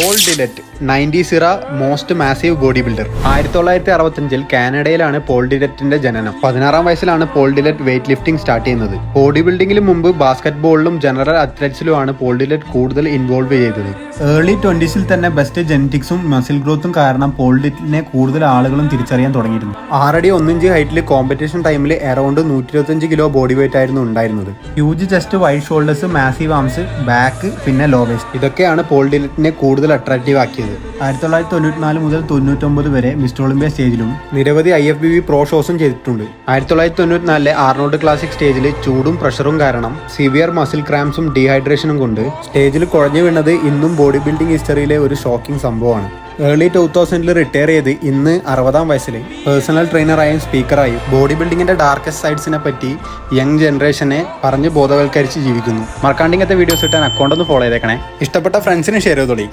Paul Dillett 90s era most massive bodybuilder. 1965 കാനഡയിലാണ് Paul ഡിലെറ്റിന്റെ ജനനം. 16-ാം വയസ്സിലാണ് Paul Dillett weightlifting start ചെയ്യുന്നത്. ബോഡി ബിൽഡിംഗിന് മുമ്പ് ബാസ്കറ്റ് ബോളിലും ജനറൽ അത്ലറ്റ്സിലുമാണ് പോൾ ഡിലെറ്റ് കൂടുതൽ ഇൻവോൾവ് ചെയ്തത്. ഏർലി 20s തന്നെ ബെസ്റ്റ് ജെനറ്റിക്സും മസിൽ ഗ്രോത്തും കാരണം പോൾ ഡിലെറ്റിനെ കൂടുതൽ ആളുകളും തിരിച്ചറിയാൻ തുടങ്ങിയിരുന്നു. 6 അടി 1 ഇഞ്ച് ഹൈറ്റിൽ കോമ്പറ്റീഷൻ ടൈമിൽ അറൌണ്ട് 125 കിലോ ബോഡി വെയിറ്റ് ആയിരുന്നു ഉണ്ടായിരുന്നത്. Huge chest, wide shoulders, massive arms, back, പിന്നെ ലോ വേസ്റ്റ്, ഇതൊക്കെയാണ് പോൾ ഡിലെറ്റിനെ കൂടുതൽ അട്രാക്റ്റീവ് ആക്കിയത്. 1994 മുതൽ 99 വരെ മിസ്റ്റർ ഒളിമ്പിയ സ്റ്റേജിലും നിരവധി IFBB പ്രോ ഷോസും ചെയ്തിട്ടുണ്ട്. 1994 ആർണോൾഡ് ക്ലാസിക് സ്റ്റേജിൽ ചൂടും പ്രഷറും കാരണം സിവിയർ മസിൽ ക്രാംസും ഡീഹൈഡ്രേഷനും കൊണ്ട് സ്റ്റേജിൽ കുഴഞ്ഞു വീണത് ഇന്നും ബോഡി ബിൽഡിംഗ് ഹിസ്റ്ററിയിലെ ഒരു ഷോക്കിംഗ് സംഭവമാണ്. ഏർലി 2000 റിട്ടയർ ചെയ്ത് ഇന്ന് 60-ാം വയസ്സിൽ പേഴ്സണൽ ട്രെയിനറായും സ്പീക്കറായും ബോഡി ബിൽഡിങ്ങിന്റെ ഡാർക്കസ്റ്റ് സൈഡ്സിനെ പറ്റി യങ് ജനറേഷനെ പറഞ്ഞ് ബോധവൽക്കരിച്ച് ജീവിക്കുന്നു. മറക്കാണ്ടിങ്ങനത്തെ വീഡിയോസ് ഇട്ടാൻ അക്കൗണ്ട് ഒന്ന് ഫോളോ ചെയ്തേക്കണേ. ഇഷ്ടപ്പെട്ട ഫ്രണ്ട്സിന് ഷെയർ ചെയ്തോളി.